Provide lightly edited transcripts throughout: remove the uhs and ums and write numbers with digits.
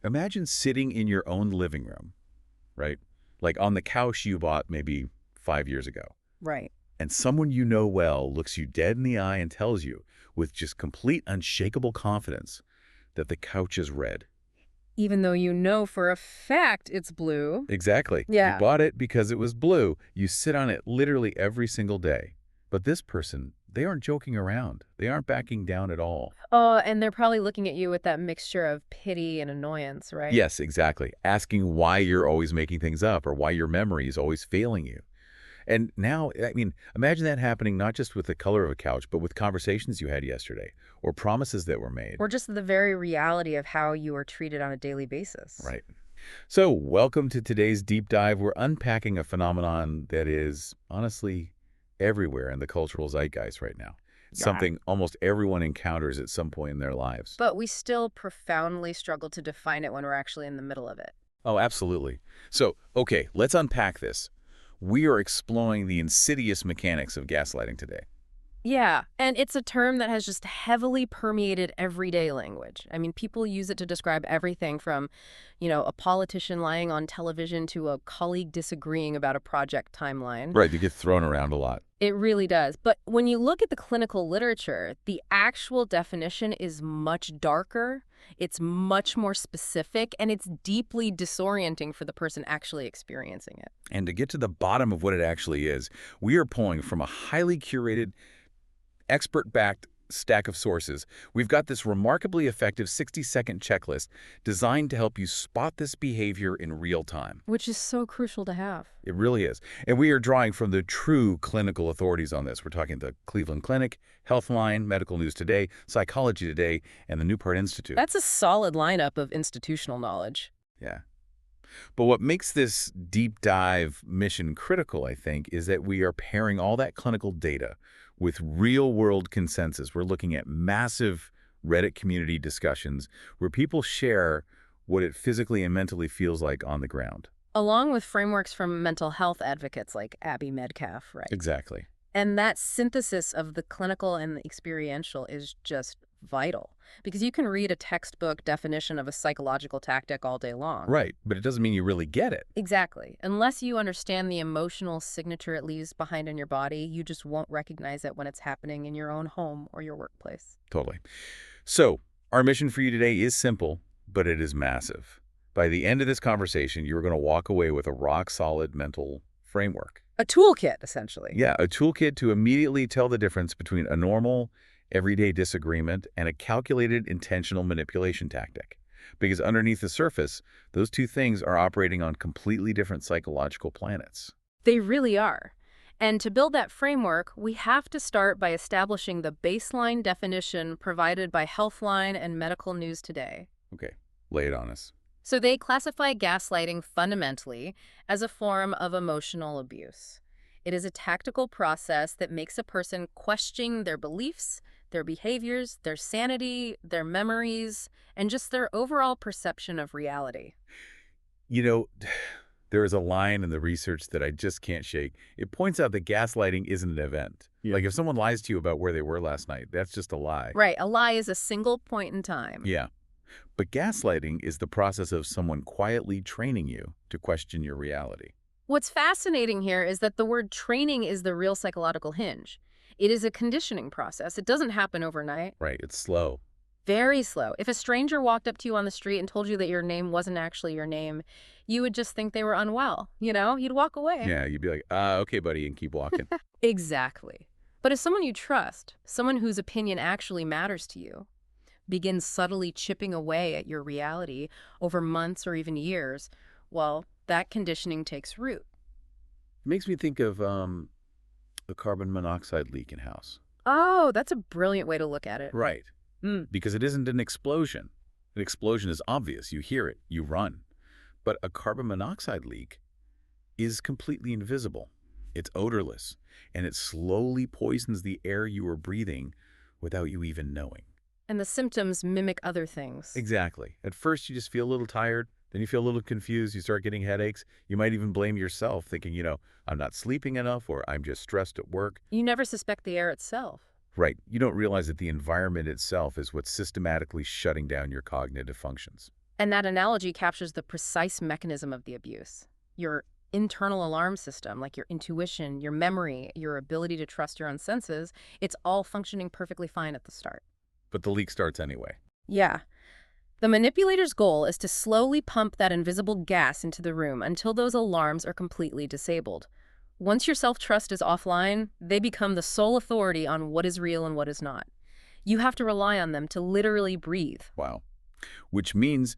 Imagine sitting in your own living room, right? Like on the couch you bought maybe 5 years ago. Right. And someone you know well looks you dead in the eye and tells you, with just complete unshakable confidence, that the couch is red. Even though you know for a fact it's blue. Exactly. You Yeah. bought it because it was blue. You sit on it literally every single day. But this person, they aren't joking around. They aren't backing down at all. Oh, and they're probably looking at you with that mixture of pity and annoyance, right? Yes, exactly. Asking why you're always making things up or why your memory is always failing you. And now, I mean, imagine that happening not just with the color of a couch, but with conversations you had yesterday or promises that were made. Or just the very reality of how you are treated on a daily basis. Right. So, welcome to today's deep dive. We're unpacking a phenomenon that is, honestly, everywhere in the cultural zeitgeist right now. It's Yeah. something almost everyone encounters at some point in their lives. But we still profoundly struggle to define it when we're actually in the middle of it. Oh, absolutely. So, okay, let's unpack this. We are exploring the insidious mechanics of gaslighting today. Yeah, and it's a term that has just heavily permeated everyday language. I mean, people use it to describe everything from, a politician lying on television to a colleague disagreeing about a project timeline. Right, they get thrown around a lot. It really does. But when you look at the clinical literature, the actual definition is much darker, it's much more specific, and it's deeply disorienting for the person actually experiencing it. And to get to the bottom of what it actually is, we are pulling from a highly curated, expert-backed stack of sources. We've got this remarkably effective 60-second checklist designed to help you spot this behavior in real time. Which is so crucial to have. It really is. And we are drawing from the true clinical authorities on this. We're talking the Cleveland Clinic, Healthline, Medical News Today, Psychology Today, and the Newport Institute. That's a solid lineup of institutional knowledge. Yeah. But what makes this deep dive mission critical, I think, is that we are pairing all that clinical data with real-world consensus. We're looking at massive Reddit community discussions where people share what it physically and mentally feels like on the ground. Along with frameworks from mental health advocates like Abby Medcalf, right? Exactly. And that synthesis of the clinical and the experiential is just vital. Because you can read a textbook definition of a psychological tactic all day long. Right, but it doesn't mean you really get it. Exactly. Unless you understand the emotional signature it leaves behind in your body, you just won't recognize it when it's happening in your own home or your workplace. Totally. So, our mission for you today is simple, but it is massive. By the end of this conversation, you're going to walk away with a rock-solid mental framework. A toolkit, essentially. Yeah, a toolkit to immediately tell the difference between a normal, everyday disagreement and a calculated, intentional manipulation tactic. Because underneath the surface, those two things are operating on completely different psychological planets. They really are. And to build that framework, we have to start by establishing the baseline definition provided by Healthline and Medical News Today. Okay, lay it on us. So they classify gaslighting fundamentally as a form of emotional abuse. It is a tactical process that makes a person question their beliefs, their behaviors, their sanity, their memories, and just their overall perception of reality. You know, there is a line in the research that I just can't shake. It points out that gaslighting isn't an event. Yeah. Like if someone lies to you about where they were last night, that's just a lie. Right, a lie is a single point in time. Yeah. But gaslighting is the process of someone quietly training you to question your reality. What's fascinating here is that the word training is the real psychological hinge. It is a conditioning process. It doesn't happen overnight. Right, it's slow. Very slow. If a stranger walked up to you on the street and told you that your name wasn't actually your name, you would just think they were unwell. You'd walk away. Yeah, you'd be like, okay, buddy, and keep walking. Exactly. But if someone you trust, someone whose opinion actually matters to you, begins subtly chipping away at your reality over months or even years, well, that conditioning takes root. It makes me think of the carbon monoxide leak in a house. Oh, that's a brilliant way to look at it. Right. Because it isn't an explosion. An explosion is obvious. You hear it, you run. But a carbon monoxide leak is completely invisible. It's odorless, and it slowly poisons the air you are breathing without you even knowing. And the symptoms mimic other things. Exactly. At first, you just feel a little tired. Then you feel a little confused. You start getting headaches. You might even blame yourself, thinking, I'm not sleeping enough or I'm just stressed at work. You never suspect the air itself. Right. You don't realize that the environment itself is what's systematically shutting down your cognitive functions. And that analogy captures the precise mechanism of the abuse. Your internal alarm system, like your intuition, your memory, your ability to trust your own senses, it's all functioning perfectly fine at the start. But the leak starts anyway. Yeah. The manipulator's goal is to slowly pump that invisible gas into the room until those alarms are completely disabled. Once your self-trust is offline, they become the sole authority on what is real and what is not. You have to rely on them to literally breathe. Wow. Which means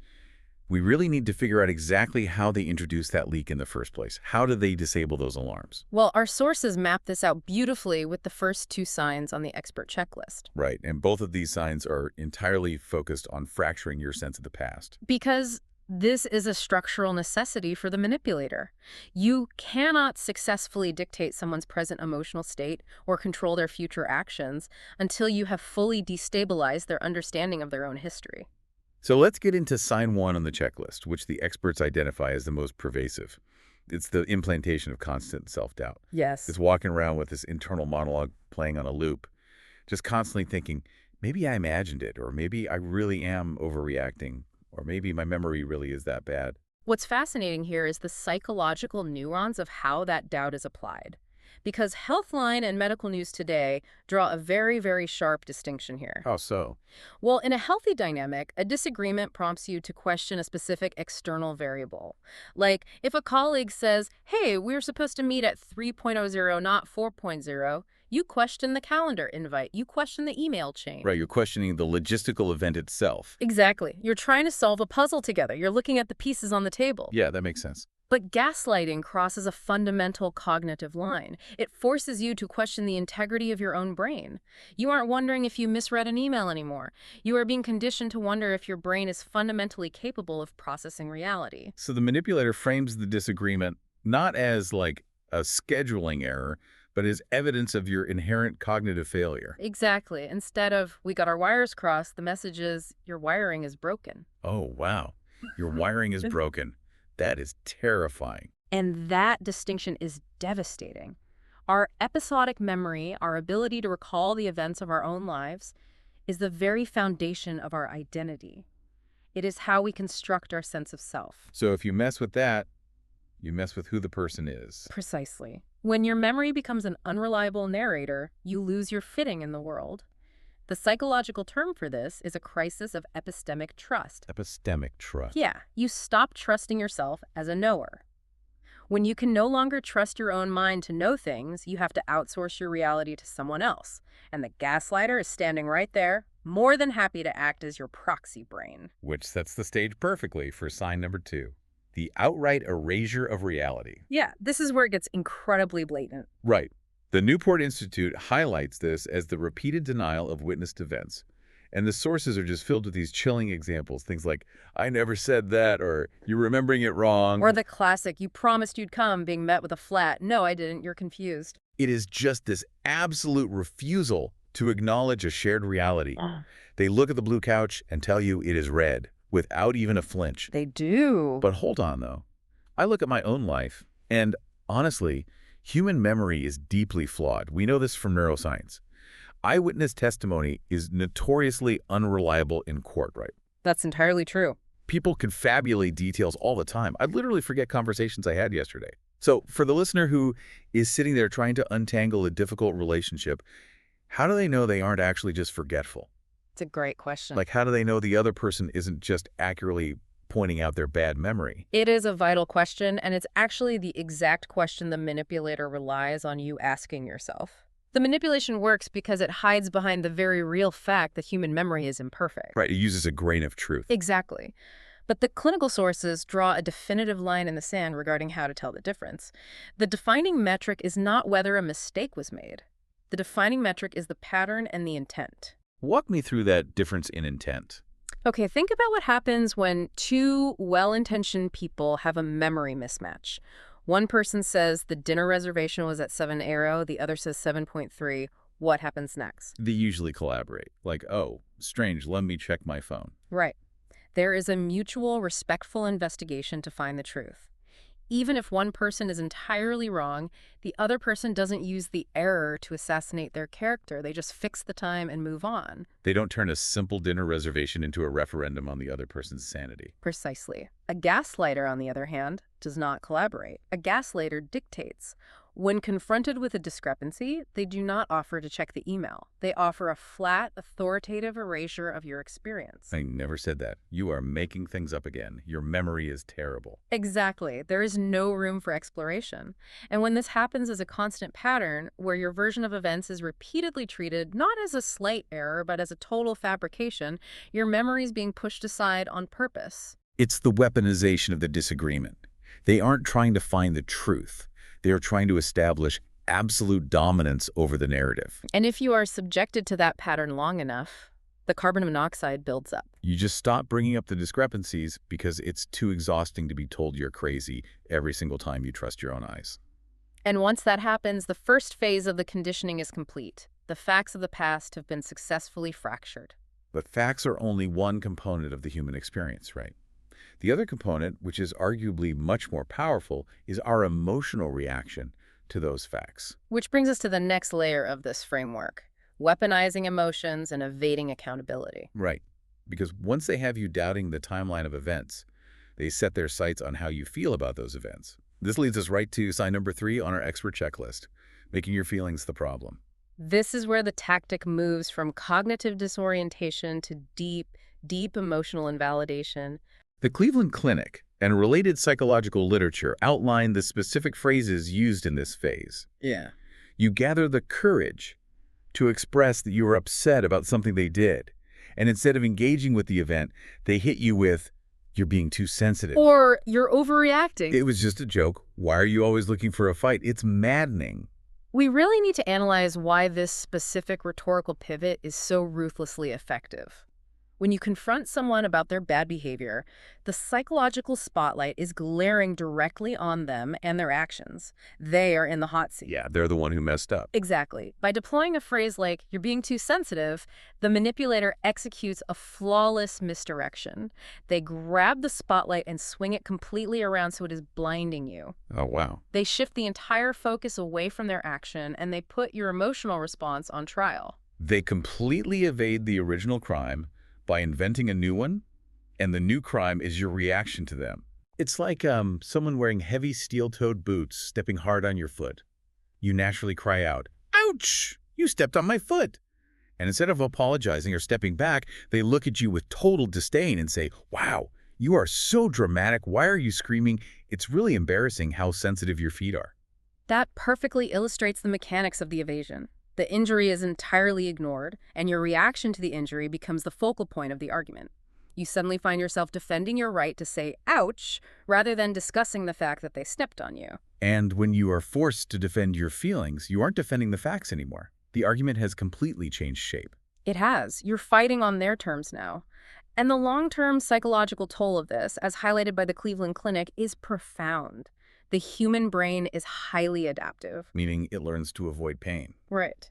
we really need to figure out exactly how they introduced that leak in the first place. How do they disable those alarms? Well, our sources map this out beautifully with the first two signs on the expert checklist. Right, and both of these signs are entirely focused on fracturing your sense of the past. Because this is a structural necessity for the manipulator. You cannot successfully dictate someone's present emotional state or control their future actions until you have fully destabilized their understanding of their own history. So let's get into sign 1 on the checklist, which the experts identify as the most pervasive. It's the implantation of constant self-doubt. Yes. It's walking around with this internal monologue playing on a loop, just constantly thinking, maybe I imagined it, or maybe I really am overreacting, or maybe my memory really is that bad. What's fascinating here is the psychological nuance of how that doubt is applied. Because Healthline and Medical News Today draw a very, very sharp distinction here. How so? Well, in a healthy dynamic, a disagreement prompts you to question a specific external variable. Like, if a colleague says, hey, we're supposed to meet at 3.0, not 4.0, you question the calendar invite, you question the email chain. Right, you're questioning the logistical event itself. Exactly. You're trying to solve a puzzle together. You're looking at the pieces on the table. Yeah, that makes sense. But gaslighting crosses a fundamental cognitive line. It forces you to question the integrity of your own brain. You aren't wondering if you misread an email anymore. You are being conditioned to wonder if your brain is fundamentally capable of processing reality. So the manipulator frames the disagreement not as like a scheduling error, but as evidence of your inherent cognitive failure. Exactly. Instead of, we got our wires crossed, the message is, your wiring is broken. Oh, wow. Your wiring is broken. That is terrifying. And that distinction is devastating. Our episodic memory, our ability to recall the events of our own lives, is the very foundation of our identity. It is how we construct our sense of self. So if you mess with that, you mess with who the person is. Precisely. When your memory becomes an unreliable narrator, you lose your fitting in the world. The psychological term for this is a crisis of epistemic trust. Epistemic trust. Yeah, you stop trusting yourself as a knower. When you can no longer trust your own mind to know things, you have to outsource your reality to someone else. And the gaslighter is standing right there, more than happy to act as your proxy brain. Which sets the stage perfectly for sign number 2. The outright erasure of reality. Yeah, this is where it gets incredibly blatant. Right. The Newport Institute highlights this as the repeated denial of witnessed events. And the sources are just filled with these chilling examples. Things like, I never said that, or you're remembering it wrong. Or the classic, you promised you'd come, being met with a flat, no, I didn't, you're confused. It is just this absolute refusal to acknowledge a shared reality. They look at the blue couch and tell you it is red, without even a flinch. They do. But hold on, though. I look at my own life, and honestly, human memory is deeply flawed. We know this from neuroscience. Eyewitness testimony is notoriously unreliable in court, right? That's entirely true. People confabulate details all the time. I literally forget conversations I had yesterday. So for the listener who is sitting there trying to untangle a difficult relationship, how do they know they aren't actually just forgetful? It's a great question. Like, how do they know the other person isn't just accurately pointing out their bad memory? It is a vital question, and it's actually the exact question the manipulator relies on you asking yourself. The manipulation works because it hides behind the very real fact that human memory is imperfect. Right, it uses a grain of truth. Exactly. But the clinical sources draw a definitive line in the sand regarding how to tell the difference. The defining metric is not whether a mistake was made. The defining metric is the pattern and the intent. Walk me through that difference in intent. Okay, think about what happens when two well-intentioned people have a memory mismatch. One person says the dinner reservation was at 7:00, the other says 7.3. What happens next? They usually collaborate. Like, oh, strange, let me check my phone. Right. There is a mutual, respectful investigation to find the truth. Even if one person is entirely wrong, the other person doesn't use the error to assassinate their character. They just fix the time and move on. They don't turn a simple dinner reservation into a referendum on the other person's sanity. Precisely. A gaslighter, on the other hand, does not collaborate. A gaslighter dictates. When confronted with a discrepancy, they do not offer to check the email. They offer a flat, authoritative erasure of your experience. I never said that. You are making things up again. Your memory is terrible. Exactly. There is no room for exploration. And when this happens as a constant pattern, where your version of events is repeatedly treated not as a slight error, but as a total fabrication, your memory is being pushed aside on purpose. It's the weaponization of the disagreement. They aren't trying to find the truth. They are trying to establish absolute dominance over the narrative. And if you are subjected to that pattern long enough, the carbon monoxide builds up. You just stop bringing up the discrepancies because it's too exhausting to be told you're crazy every single time you trust your own eyes. And once that happens, the first phase of the conditioning is complete. The facts of the past have been successfully fractured. But facts are only one component of the human experience, right? The other component, which is arguably much more powerful, is our emotional reaction to those facts. Which brings us to the next layer of this framework: weaponizing emotions and evading accountability. Right. Because once they have you doubting the timeline of events, they set their sights on how you feel about those events. This leads us right to sign number 3 on our expert checklist, making your feelings the problem. This is where the tactic moves from cognitive disorientation to deep emotional invalidation. The Cleveland Clinic and related psychological literature outline the specific phrases used in this phase. Yeah. You gather the courage to express that you are upset about something they did, and instead of engaging with the event, they hit you with, "You're being too sensitive." Or you're overreacting. "It was just a joke. Why are you always looking for a fight?" It's maddening. We really need to analyze why this specific rhetorical pivot is so ruthlessly effective. When you confront someone about their bad behavior, the psychological spotlight is glaring directly on them and their actions. They are in the hot seat. Yeah, they're the one who messed up. Exactly. By deploying a phrase like, "you're being too sensitive," the manipulator executes a flawless misdirection. They grab the spotlight and swing it completely around so it is blinding you. Oh, wow. They shift the entire focus away from their action, and they put your emotional response on trial. They completely evade the original crime by inventing a new one, and the new crime is your reaction to them. It's like someone wearing heavy steel-toed boots stepping hard on your foot. You naturally cry out, "Ouch! You stepped on my foot!" And instead of apologizing or stepping back, they look at you with total disdain and say, "Wow, you are so dramatic. Why are you screaming? It's really embarrassing how sensitive your feet are." That perfectly illustrates the mechanics of the evasion. The injury is entirely ignored, and your reaction to the injury becomes the focal point of the argument. You suddenly find yourself defending your right to say, "ouch," rather than discussing the fact that they stepped on you. And when you are forced to defend your feelings, you aren't defending the facts anymore. The argument has completely changed shape. It has. You're fighting on their terms now. And the long-term psychological toll of this, as highlighted by the Cleveland Clinic, is profound. The human brain is highly adaptive. Meaning it learns to avoid pain. Right.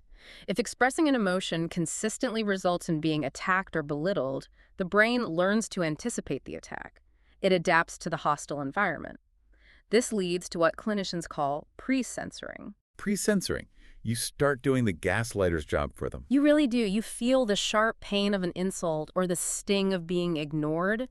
If expressing an emotion consistently results in being attacked or belittled, the brain learns to anticipate the attack. It adapts to the hostile environment. This leads to what clinicians call pre-censoring. Pre-censoring. You start doing the gaslighter's job for them. You really do. You feel the sharp pain of an insult or the sting of being ignored.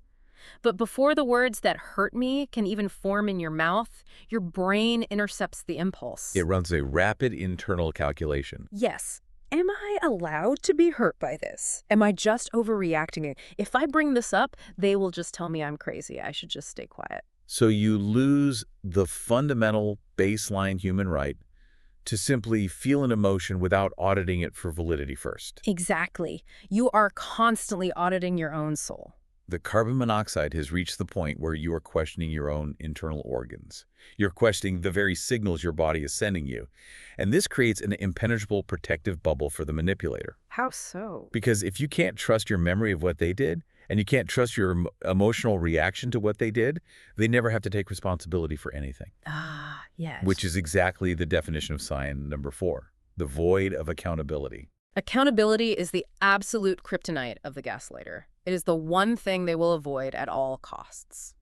But before the words "that hurt me" can even form in your mouth, your brain intercepts the impulse. It runs a rapid internal calculation. Yes. Am I allowed to be hurt by this? Am I just overreacting? If I bring this up, they will just tell me I'm crazy. I should just stay quiet. So you lose the fundamental baseline human right to simply feel an emotion without auditing it for validity first. Exactly. You are constantly auditing your own soul. The carbon monoxide has reached the point where you are questioning your own internal organs. You're questioning the very signals your body is sending you. And this creates an impenetrable protective bubble for the manipulator. How so? Because if you can't trust your memory of what they did, and you can't trust your emotional reaction to what they did, they never have to take responsibility for anything. Ah, yes. Which is exactly the definition of sign number 4, the void of accountability. Accountability is the absolute kryptonite of the gaslighter. It is the one thing they will avoid at all costs.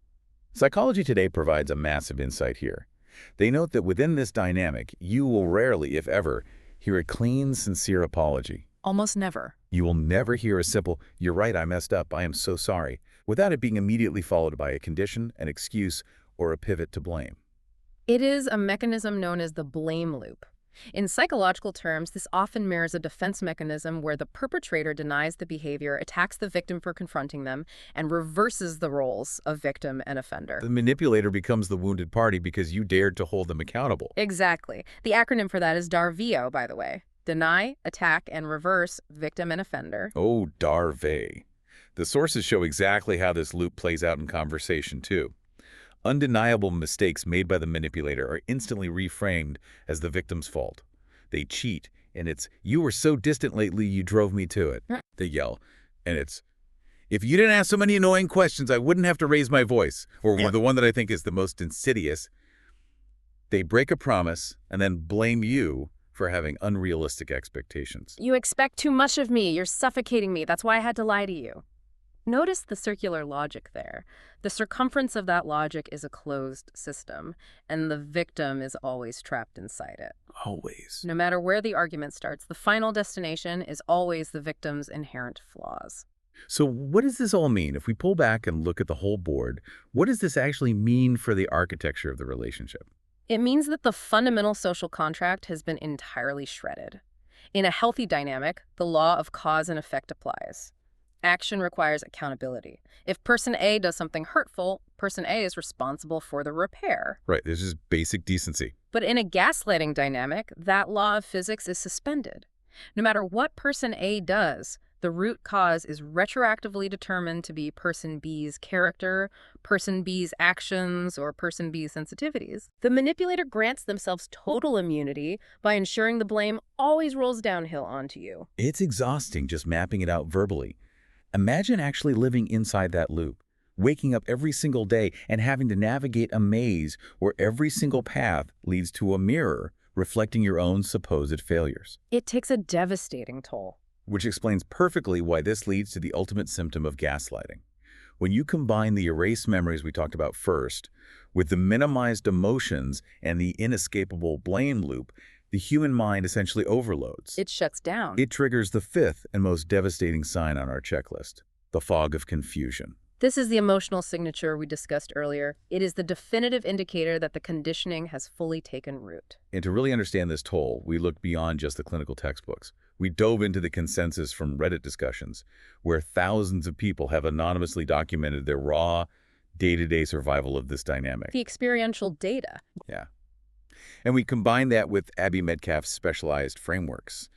Psychology Today provides a massive insight here. They note that within this dynamic, you will rarely, if ever, hear a clean, sincere apology. Almost never. You will never hear a simple, "You're right, I messed up, I am so sorry," without it being immediately followed by a condition, an excuse, or a pivot to blame. It is a mechanism known as the blame loop. In psychological terms, this often mirrors a defense mechanism where the perpetrator denies the behavior, attacks the victim for confronting them, and reverses the roles of victim and offender. The manipulator becomes the wounded party because you dared to hold them accountable. Exactly. The acronym for that is DARVO, by the way. Deny, attack, and reverse victim and offender. Oh, darve. The sources show exactly how this loop plays out in conversation, too. Undeniable mistakes made by the manipulator are instantly reframed as the victim's fault. They cheat, and it's, "You were so distant lately, you drove me to it." They yell, and it's, "If you didn't ask so many annoying questions, I wouldn't have to raise my voice." Or the one that I think is the most insidious, they break a promise and then blame you for having unrealistic expectations. You expect too much of me. You're suffocating me. That's why I had to lie to you. Notice the circular logic there. The circumference of that logic is a closed system, and the victim is always trapped inside it. Always. No matter where the argument starts, the final destination is always the victim's inherent flaws. So what does this all mean? If we pull back and look at the whole board, what does this actually mean for the architecture of the relationship? It means that the fundamental social contract has been entirely shredded. In a healthy dynamic, the law of cause and effect applies. Action requires accountability. If person A does something hurtful, person A is responsible for the repair. Right, this is basic decency. But in a gaslighting dynamic, that law of physics is suspended. No matter what person A does, the root cause is retroactively determined to be person B's character, person B's actions, or person B's sensitivities. The manipulator grants themselves total immunity by ensuring the blame always rolls downhill onto you. It's exhausting just mapping it out verbally. Imagine actually living inside that loop, waking up every single day and having to navigate a maze where every single path leads to a mirror reflecting your own supposed failures. It takes a devastating toll. Which explains perfectly why this leads to the ultimate symptom of gaslighting. When you combine the erased memories we talked about first with the minimized emotions and the inescapable blame loop, the human mind essentially overloads. It shuts down. It triggers the fifth and most devastating sign on our checklist, the fog of confusion. This is the emotional signature we discussed earlier. It is the definitive indicator that the conditioning has fully taken root. And to really understand this toll, we looked beyond just the clinical textbooks. We dove into the consensus from Reddit discussions, where thousands of people have anonymously documented their raw, day-to-day survival of this dynamic. The experiential data. Yeah. And we combine that with Abby Medcalf's specialized frameworks.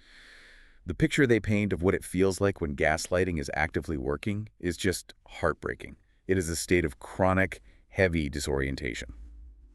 The picture they paint of what it feels like when gaslighting is actively working is just heartbreaking. It is a state of chronic, heavy disorientation.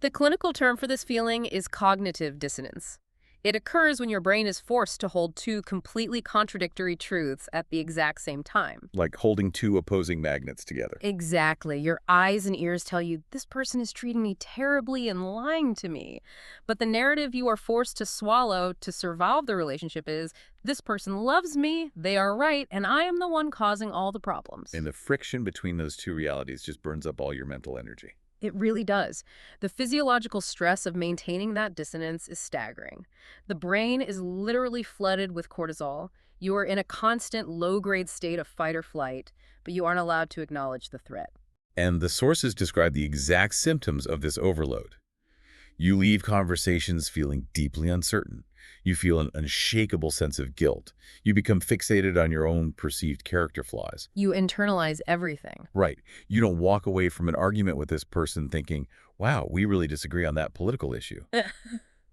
The clinical term for this feeling is cognitive dissonance. It occurs when your brain is forced to hold two completely contradictory truths at the exact same time. Like holding two opposing magnets together. Exactly. Your eyes and ears tell you, this person is treating me terribly and lying to me. But the narrative you are forced to swallow to survive the relationship is, this person loves me, they are right, and I am the one causing all the problems. And the friction between those two realities just burns up all your mental energy. It really does. The physiological stress of maintaining that dissonance is staggering. The brain is literally flooded with cortisol. You are in a constant low-grade state of fight or flight, but you aren't allowed to acknowledge the threat. And the sources describe the exact symptoms of this overload. You leave conversations feeling deeply uncertain. You feel an unshakable sense of guilt. You become fixated on your own perceived character flaws. You internalize everything. Right. You don't walk away from an argument with this person thinking, wow, we really disagree on that political issue.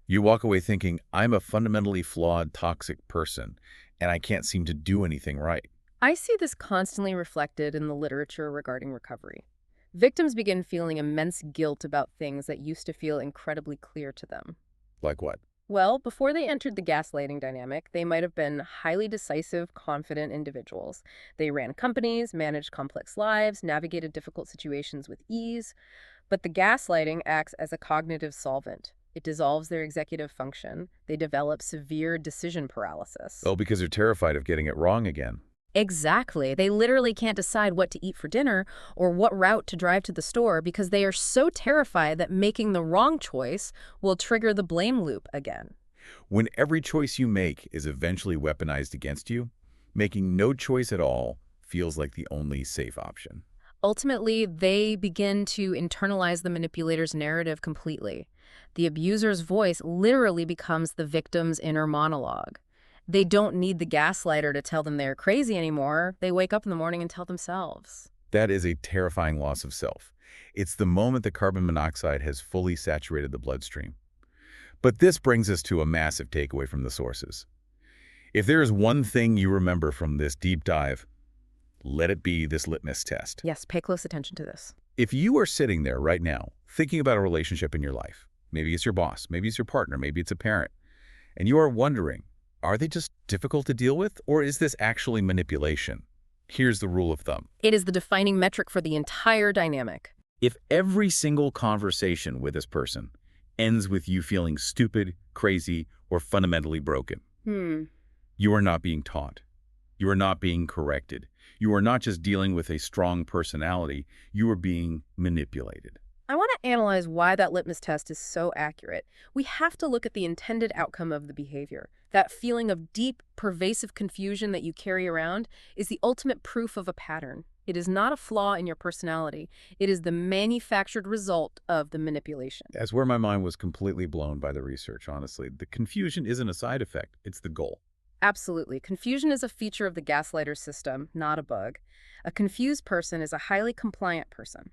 You walk away thinking, I'm a fundamentally flawed, toxic person, and I can't seem to do anything right. I see this constantly reflected in the literature regarding recovery. Victims begin feeling immense guilt about things that used to feel incredibly clear to them. Like what? Well, before they entered the gaslighting dynamic, they might have been highly decisive, confident individuals. They ran companies, managed complex lives, navigated difficult situations with ease. But the gaslighting acts as a cognitive solvent. It dissolves their executive function. They develop severe decision paralysis. Oh, because they're terrified of getting it wrong again. Exactly. They literally can't decide what to eat for dinner or what route to drive to the store because they are so terrified that making the wrong choice will trigger the blame loop again. When every choice you make is eventually weaponized against you, making no choice at all feels like the only safe option. Ultimately, they begin to internalize the manipulator's narrative completely. The abuser's voice literally becomes the victim's inner monologue. They don't need the gaslighter to tell them they're crazy anymore. They wake up in the morning and tell themselves. That is a terrifying loss of self. It's the moment the carbon monoxide has fully saturated the bloodstream. But this brings us to a massive takeaway from the sources. If there is one thing you remember from this deep dive, let it be this litmus test. Yes, pay close attention to this. If you are sitting there right now, thinking about a relationship in your life, maybe it's your boss, maybe it's your partner, maybe it's a parent, and you are wondering, are they just difficult to deal with, or is this actually manipulation? Here's the rule of thumb. It is the defining metric for the entire dynamic. If every single conversation with this person ends with you feeling stupid, crazy, or fundamentally broken, you are not being taught. You are not being corrected. You are not just dealing with a strong personality. You are being manipulated. I want to analyze why that litmus test is so accurate. We have to look at the intended outcome of the behavior. That feeling of deep, pervasive confusion that you carry around is the ultimate proof of a pattern. It is not a flaw in your personality. It is the manufactured result of the manipulation. That's where my mind was completely blown by the research, honestly. The confusion isn't a side effect. It's the goal. Absolutely. Confusion is a feature of the gaslighter system, not a bug. A confused person is a highly compliant person.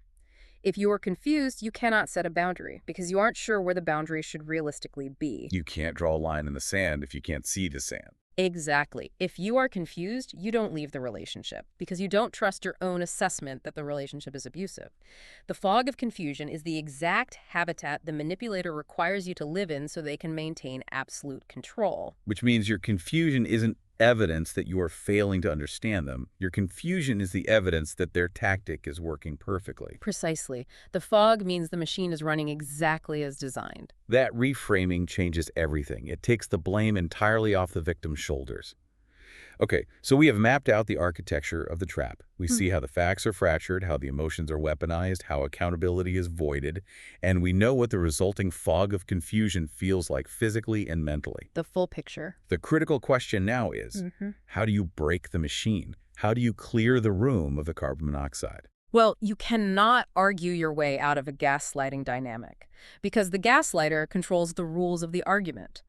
If you are confused, you cannot set a boundary because you aren't sure where the boundary should realistically be. You can't draw a line in the sand if you can't see the sand. Exactly. If you are confused, you don't leave the relationship because you don't trust your own assessment that the relationship is abusive. The fog of confusion is the exact habitat the manipulator requires you to live in so they can maintain absolute control. Which means your confusion isn't evidence that you are failing to understand them. Your confusion is the evidence that their tactic is working perfectly. Precisely. The fog means the machine is running exactly as designed. That reframing changes everything. It takes the blame entirely off the victim's shoulders. Okay, so we have mapped out the architecture of the trap. We see how the facts are fractured, how the emotions are weaponized, how accountability is voided, and we know what the resulting fog of confusion feels like physically and mentally. The full picture. The critical question now is, how do you break the machine? How do you clear the room of the carbon monoxide? Well, you cannot argue your way out of a gaslighting dynamic because the gaslighter controls the rules of the argument.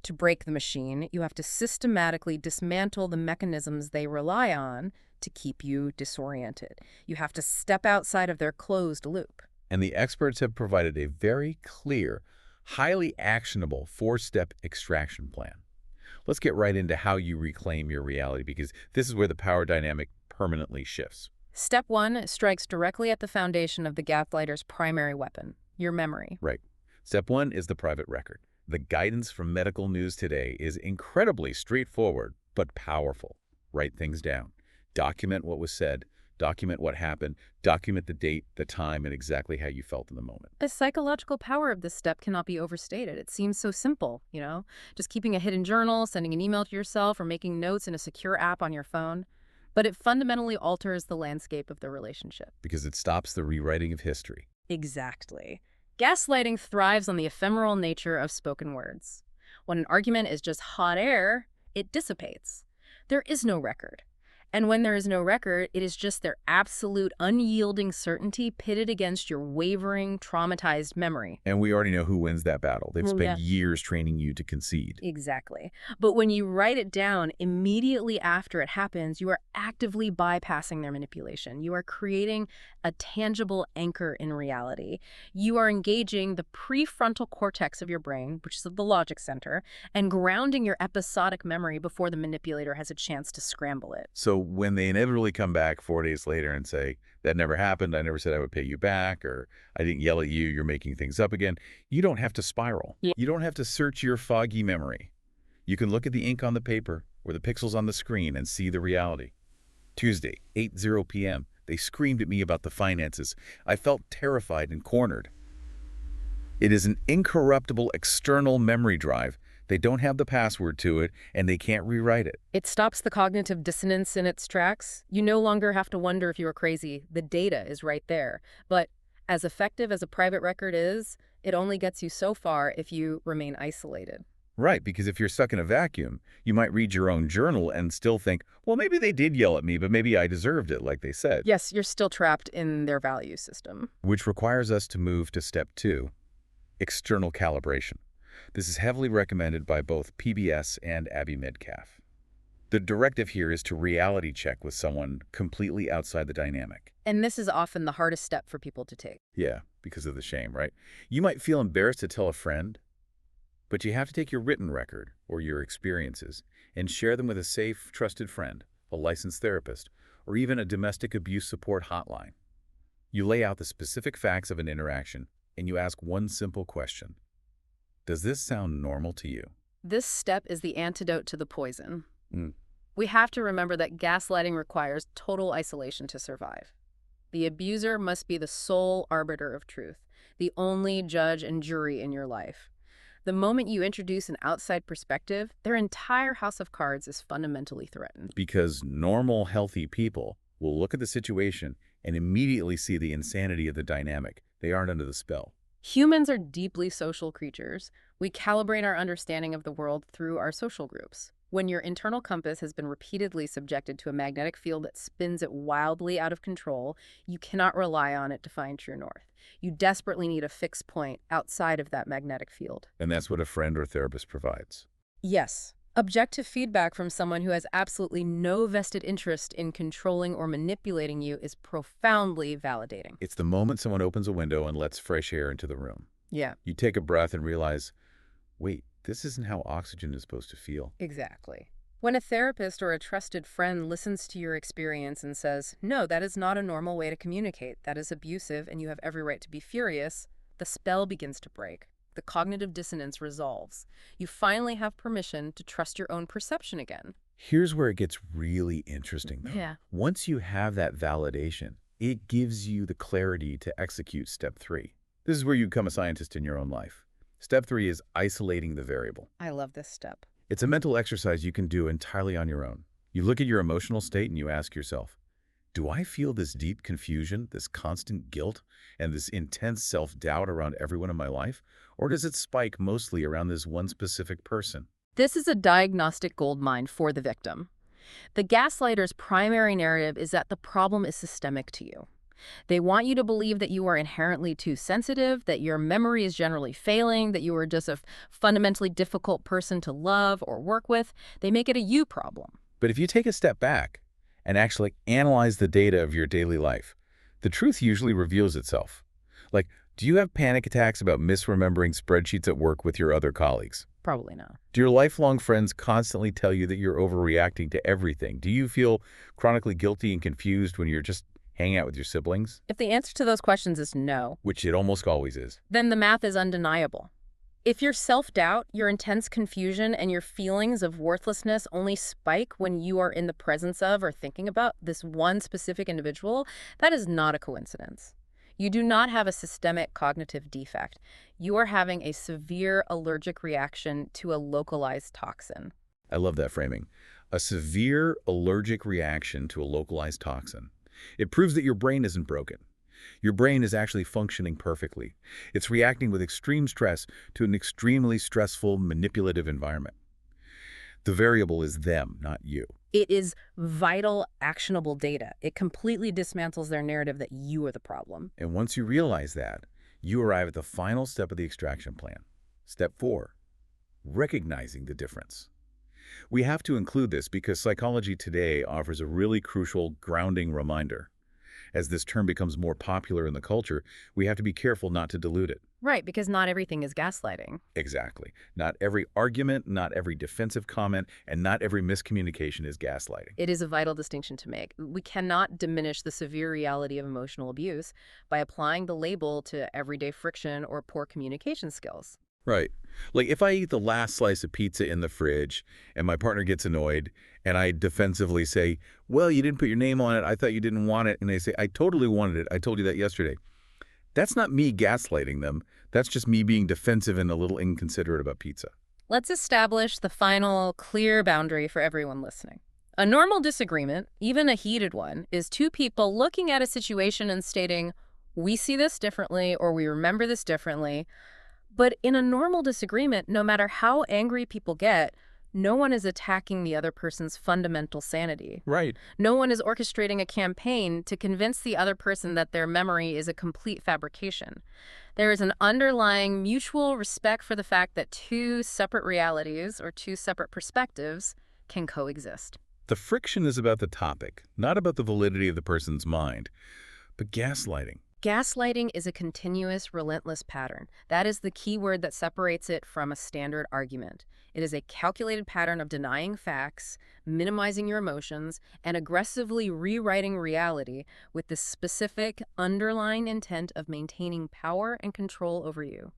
To break the machine, you have to systematically dismantle the mechanisms they rely on to keep you disoriented. You have to step outside of their closed loop. And the experts have provided a very clear, highly actionable four-step extraction plan. Let's get right into how you reclaim your reality because this is where the power dynamic permanently shifts. Step 1 strikes directly at the foundation of the gaslighter's primary weapon, your memory. Right. Step 1 is the private record. The guidance from medical news today is incredibly straightforward, but powerful. Write things down. Document what was said. Document what happened. Document the date, the time, and exactly how you felt in the moment. The psychological power of this step cannot be overstated. It seems so simple, just keeping a hidden journal, sending an email to yourself, or making notes in a secure app on your phone. But it fundamentally alters the landscape of the relationship. Because it stops the rewriting of history. Exactly. Gaslighting thrives on the ephemeral nature of spoken words. When an argument is just hot air, it dissipates. There is no record. And when there is no record, it is just their absolute unyielding certainty pitted against your wavering, traumatized memory. And we already know who wins that battle. They've spent years training you to concede. Exactly. But when you write it down immediately after it happens, you are actively bypassing their manipulation. You are creating a tangible anchor in reality. You are engaging the prefrontal cortex of your brain, which is the logic center, and grounding your episodic memory before the manipulator has a chance to scramble it. So when they inevitably come back 4 days later and say, that never happened, I never said I would pay you back, or I didn't yell at you, you're making things up again, you don't have to spiral. You don't have to search your foggy memory. You can look at the ink on the paper or the pixels on the screen and see the reality. Tuesday, 8:00 p.m., they screamed at me about the finances. I felt terrified and cornered. It is an incorruptible external memory drive They don't have the password to it, and they can't rewrite it. It stops the cognitive dissonance in its tracks. You no longer have to wonder if you are crazy. The data is right there. But as effective as a private record is, it only gets you so far if you remain isolated. Right, because if you're stuck in a vacuum, you might read your own journal and still think, well, maybe they did yell at me, but maybe I deserved it, like they said. Yes, you're still trapped in their value system. Which requires us to move to step 2, external calibration. This is heavily recommended by both PBS and Abby Medcalf. The directive here is to reality check with someone completely outside the dynamic. And this is often the hardest step for people to take. Yeah, because of the shame, right? You might feel embarrassed to tell a friend, but you have to take your written record or your experiences and share them with a safe, trusted friend, a licensed therapist, or even a domestic abuse support hotline. You lay out the specific facts of an interaction and you ask one simple question. Does this sound normal to you? This step is the antidote to the poison. Mm. We have to remember that gaslighting requires total isolation to survive. The abuser must be the sole arbiter of truth, the only judge and jury in your life. The moment you introduce an outside perspective, their entire house of cards is fundamentally threatened. Because normal, healthy people will look at the situation and immediately see the insanity of the dynamic. They aren't under the spell. Humans are deeply social creatures. We calibrate our understanding of the world through our social groups. When your internal compass has been repeatedly subjected to a magnetic field that spins it wildly out of control, you cannot rely on it to find true north. You desperately need a fixed point outside of that magnetic field. And that's what a friend or therapist provides. Yes. Objective feedback from someone who has absolutely no vested interest in controlling or manipulating you is profoundly validating. It's the moment someone opens a window and lets fresh air into the room. Yeah, You take a breath and realize, wait, this isn't how oxygen is supposed to feel. exactly. When a therapist or a trusted friend listens to your experience and says, no, that is not a normal way to communicate, that is abusive, and you have every right to be furious, the spell begins to break. The cognitive dissonance resolves. You finally have permission to trust your own perception again. Here's where it gets really interesting, though. Yeah. Once you have that validation, it gives you the clarity to execute step 3. This is where you become a scientist in your own life. Step 3 is isolating the variable. I love this step. It's a mental exercise you can do entirely on your own. You look at your emotional state and you ask yourself, do I feel this deep confusion, this constant guilt, and this intense self-doubt around everyone in my life? Or does it spike mostly around this one specific person? This is a diagnostic goldmine for the victim. The gaslighter's primary narrative is that the problem is systemic to you. They want you to believe that you are inherently too sensitive, that your memory is generally failing, that you are just a fundamentally difficult person to love or work with. They make it a you problem. But if you take a step back and actually analyze the data of your daily life, the truth usually reveals itself. Like, do you have panic attacks about misremembering spreadsheets at work with your other colleagues? Probably not. Do your lifelong friends constantly tell you that you're overreacting to everything? Do you feel chronically guilty and confused when you're just hanging out with your siblings? If the answer to those questions is no, Which it almost always is. then the math is undeniable. If your self-doubt, your intense confusion, and your feelings of worthlessness only spike when you are in the presence of or thinking about this one specific individual, that is not a coincidence. You do not have a systemic cognitive defect. You are having a severe allergic reaction to a localized toxin. I love that framing. A severe allergic reaction to a localized toxin. It proves that your brain isn't broken. Your brain is actually functioning perfectly. It's reacting with extreme stress to an extremely stressful, manipulative environment. The variable is them, not you. It is vital, actionable data. It completely dismantles their narrative that you are the problem. And once you realize that, you arrive at the final step of the extraction plan. Step 4, recognizing the difference. We have to include this because psychology today offers a really crucial grounding reminder. As this term becomes more popular in the culture, we have to be careful not to dilute it. Right, because not everything is gaslighting. Exactly. Not every argument, not every defensive comment, and not every miscommunication is gaslighting. It is a vital distinction to make. We cannot diminish the severe reality of emotional abuse by applying the label to everyday friction or poor communication skills. Right. Like if I eat the last slice of pizza in the fridge and my partner gets annoyed and I defensively say, well, you didn't put your name on it. I thought you didn't want it. And they say, I totally wanted it. I told you that yesterday. That's not me gaslighting them. That's just me being defensive and a little inconsiderate about pizza. Let's establish the final clear boundary for everyone listening. A normal disagreement, even a heated one, is two people looking at a situation and stating, we see this differently or we remember this differently. But in a normal disagreement, no matter how angry people get, no one is attacking the other person's fundamental sanity. Right. No one is orchestrating a campaign to convince the other person that their memory is a complete fabrication. There is an underlying mutual respect for the fact that two separate realities or two separate perspectives can coexist. The friction is about the topic, not about the validity of the person's mind. But gaslighting. Gaslighting is a continuous, relentless pattern. That is the key word that separates it from a standard argument. It is a calculated pattern of denying facts, minimizing your emotions, and aggressively rewriting reality with the specific underlying intent of maintaining power and control over you.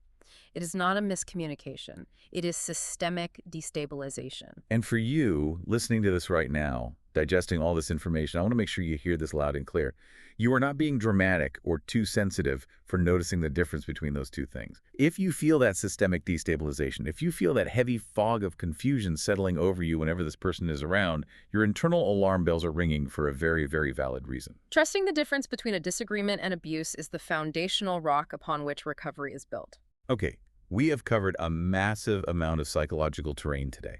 It is not a miscommunication. It is systemic destabilization. And for you, listening to this right now, digesting all this information, I want to make sure you hear this loud and clear. You are not being dramatic or too sensitive for noticing the difference between those two things. If you feel that systemic destabilization, if you feel that heavy fog of confusion settling over you whenever this person is around, your internal alarm bells are ringing for a very, very valid reason. Trusting the difference between a disagreement and abuse is the foundational rock upon which recovery is built. Okay, we have covered a massive amount of psychological terrain today.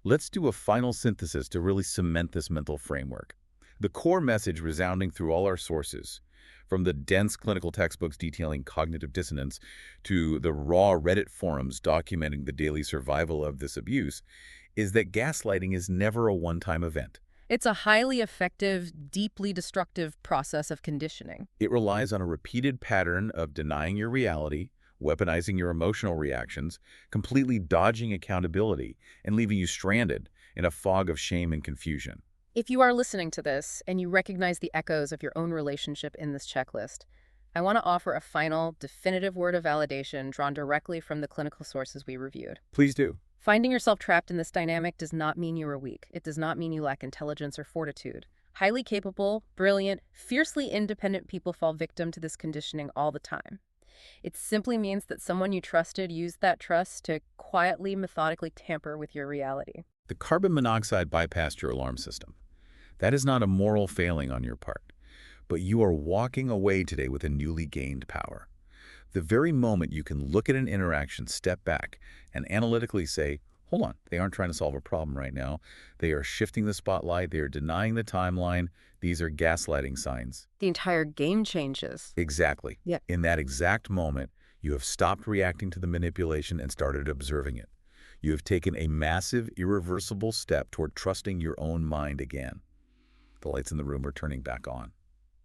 Let's do a final synthesis to really cement this mental framework. The core message resounding through all our sources, from the dense clinical textbooks detailing cognitive dissonance to the raw Reddit forums documenting the daily survival of this abuse, is that gaslighting is never a one-time event. It's a highly effective, deeply destructive process of conditioning. It relies on a repeated pattern of denying your reality, weaponizing your emotional reactions, completely dodging accountability, and leaving you stranded in a fog of shame and confusion. If you are listening to this and you recognize the echoes of your own relationship in this checklist, I want to offer a final, definitive word of validation drawn directly from the clinical sources we reviewed. Please do. Finding yourself trapped in this dynamic does not mean you are weak. It does not mean you lack intelligence or fortitude. Highly capable, brilliant, fiercely independent people fall victim to this conditioning all the time. It simply means that someone you trusted used that trust to quietly, methodically tamper with your reality. The carbon monoxide bypassed your alarm system. That is not a moral failing on your part, but you are walking away today with a newly gained power. The very moment you can look at an interaction, step back, and analytically say, hold on, they aren't trying to solve a problem right now. They are shifting the spotlight. They are denying the timeline. These are gaslighting signs. The entire game changes. Exactly. Yeah. In that exact moment, you have stopped reacting to the manipulation and started observing it. You have taken a massive, irreversible step toward trusting your own mind again. The lights in the room are turning back on.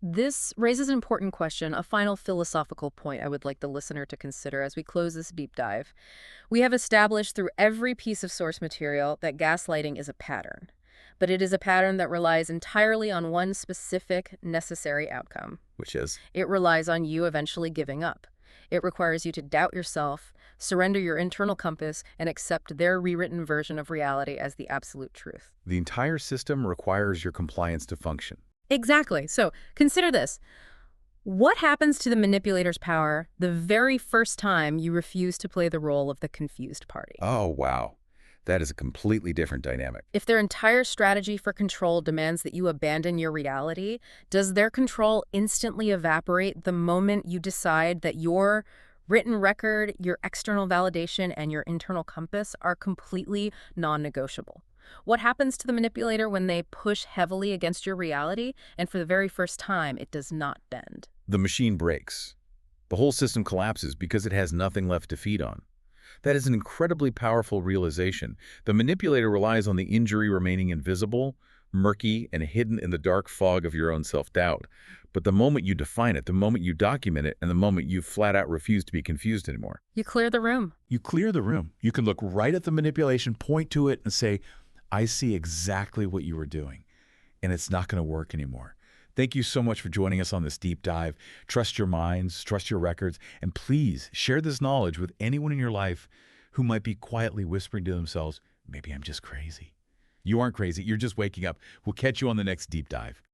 This raises an important question, a final philosophical point I would like the listener to consider as we close this deep dive. We have established through every piece of source material that gaslighting is a pattern, but it is a pattern that relies entirely on one specific, necessary outcome. Which is? It relies on you eventually giving up. It requires you to doubt yourself, surrender your internal compass, and accept their rewritten version of reality as the absolute truth. The entire system requires your compliance to function. Exactly. So consider this. What happens to the manipulator's power the very first time you refuse to play the role of the confused party? Oh, wow. That is a completely different dynamic. If their entire strategy for control demands that you abandon your reality, does their control instantly evaporate the moment you decide that your written record, your external validation, and your internal compass are completely non-negotiable? What happens to the manipulator when they push heavily against your reality, and for the very first time, it does not bend? The machine breaks. The whole system collapses because it has nothing left to feed on. That is an incredibly powerful realization. The manipulator relies on the injury remaining invisible, murky, and hidden in the dark fog of your own self-doubt. But the moment you define it, the moment you document it, and the moment you flat out refuse to be confused anymore, You clear the room. You clear the room. You can look right at the manipulation, point to it, and say, I see exactly what you were doing, and it's not going to work anymore. Thank you so much for joining us on this deep dive. Trust your minds, trust your records, and please share this knowledge with anyone in your life who might be quietly whispering to themselves, maybe I'm just crazy. You aren't crazy. You're just waking up. We'll catch you on the next deep dive.